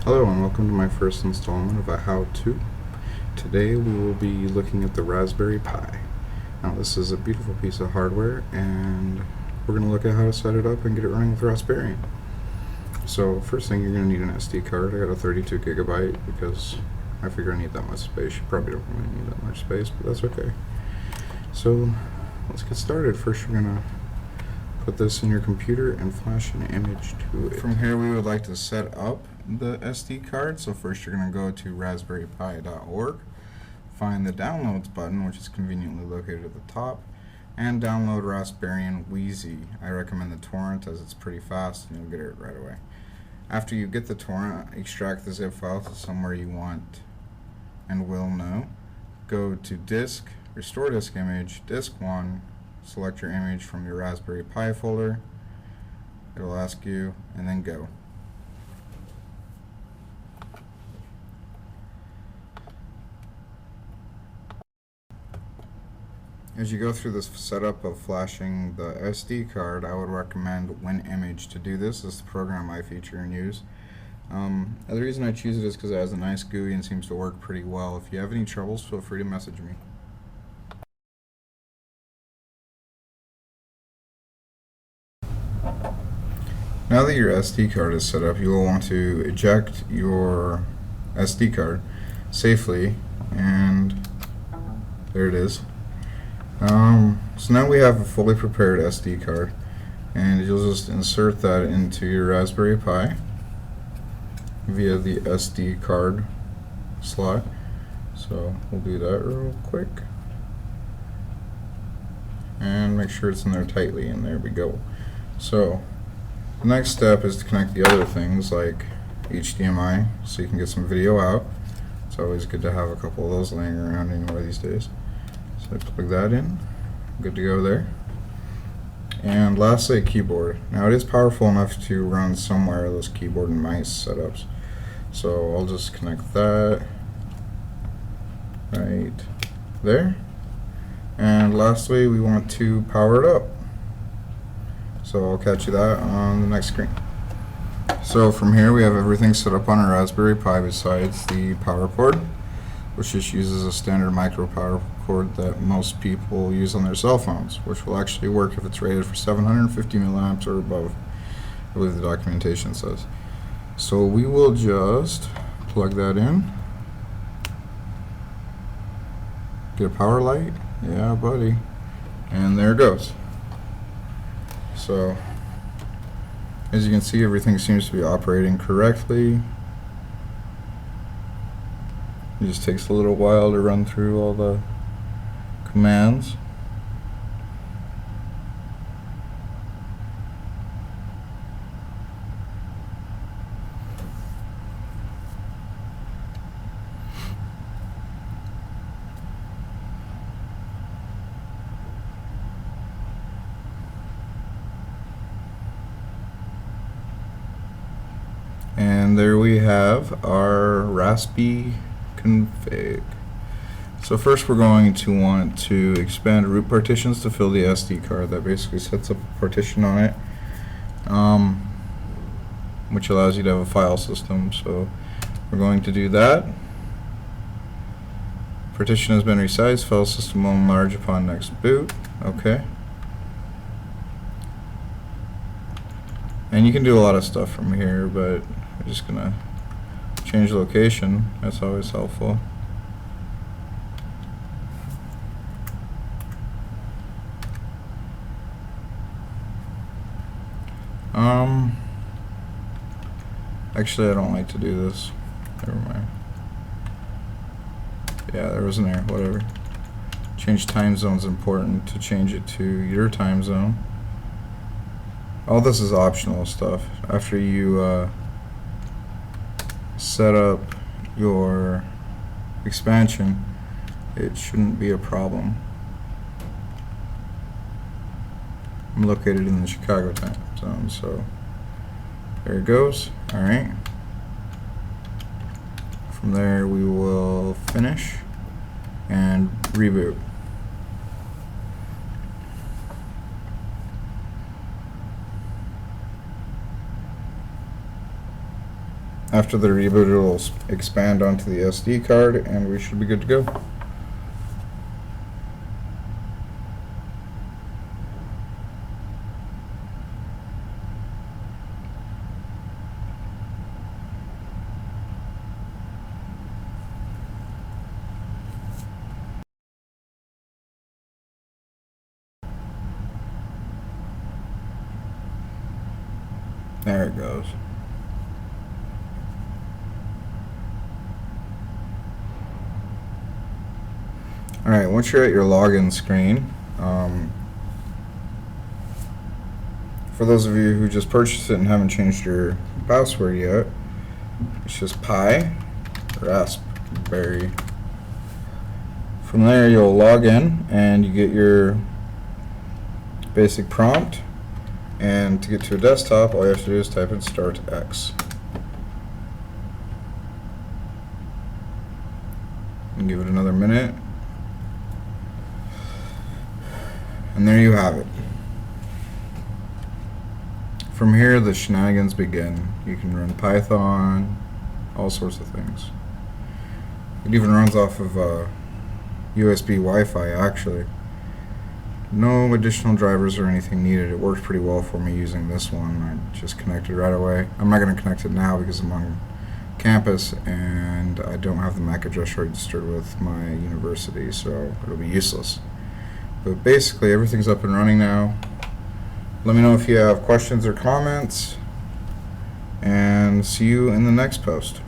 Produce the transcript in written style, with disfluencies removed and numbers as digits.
Hello and welcome to my first installment of a how-to. Today we will be looking at the Raspberry Pi. Now this is a beautiful piece of hardware and we're going to look at how to set it up and get it running with Raspberry. So first thing, you're going to need an SD card. I got a 32 gigabyte because I figure I need that much space. You probably don't really need that much space, but that's okay. So let's get started. First you're going to put this in your computer and flash an image to it. From here we would like to set up the SD card. So first you're going to go to raspberrypi.org, find the downloads button, which is conveniently located at the top, and download Raspberry Wheezy. I recommend the torrent as it's pretty fast and you'll get it right away. After you get the torrent, extract the zip file to somewhere you want and will know. Go to disk, restore disk image, disk 1, select your image from your Raspberry Pi folder. It will ask you, and then go. As you go through this setup of flashing the SD card, I would recommend WinImage to do this. This is the program I feature and use. The reason I choose it is because it has a nice GUI and seems to work pretty well. If you have any troubles, feel free to message me. Now that your SD card is set up, you will want to eject your SD card safely, and there it is. So now we have a fully prepared SD card, and you'll just insert that into your Raspberry Pi via the SD card slot. So we'll do that real quick and make sure it's in there tightly, and there we go. So the next step is to connect the other things like HDMI so you can get some video out. It's always good to have a couple of those laying around anywhere these days. So I plug that in, good to go there. And lastly, a keyboard. Now it is powerful enough to run some wireless keyboard and mice setups. So I'll just connect that right there. And lastly, we want to power it up. So I'll catch you that on the next screen. So from here we have everything set up on our Raspberry Pi besides the power cord, which just uses a standard micro power cord that most people use on their cell phones, which will actually work if it's rated for 750 milliamps or above, I believe the documentation says. So we will just plug that in. Get a power light? Yeah, buddy. And there it goes. So as you can see, everything seems to be operating correctly. It just takes a little while to run through all the commands. And there we have our Raspi config. So first we're going to want to expand root partitions to fill the SD card. That basically sets up a partition on it, which allows you to have a file system. So we're going to do that. Partition has been resized. File system will enlarge upon next boot. Okay. And you can do a lot of stuff from here, but we're just gonna change location. That's always helpful. Actually, I don't like to do this. Never mind. Yeah, there was an error. Whatever. Change time zone's important to change it to your time zone. All this is optional stuff. After you set up your expansion, it shouldn't be a problem. I'm located in the Chicago time zone, so there it goes. Alright. From there we will finish and reboot. After the reboot, it'll expand onto the SD card, and we should be good to go. There it goes. Alright, once you're at your login screen, for those of you who just purchased it and haven't changed your password yet, it's just Pi Raspberry. From there you'll log in and you get your basic prompt, and to get to a desktop all you have to do is type in Start X. And give it another minute. And there you have it. From here, the shenanigans begin. You can run Python, all sorts of things. It even runs off of USB Wi-Fi, actually. No additional drivers or anything needed. It worked pretty well for me using this one. I just connected right away. I'm not going to connect it now because I'm on campus and I don't have the MAC address registered with my university, so it'll be useless. But basically everything's up and running now. Let me know if you have questions or comments, and see you in the next post.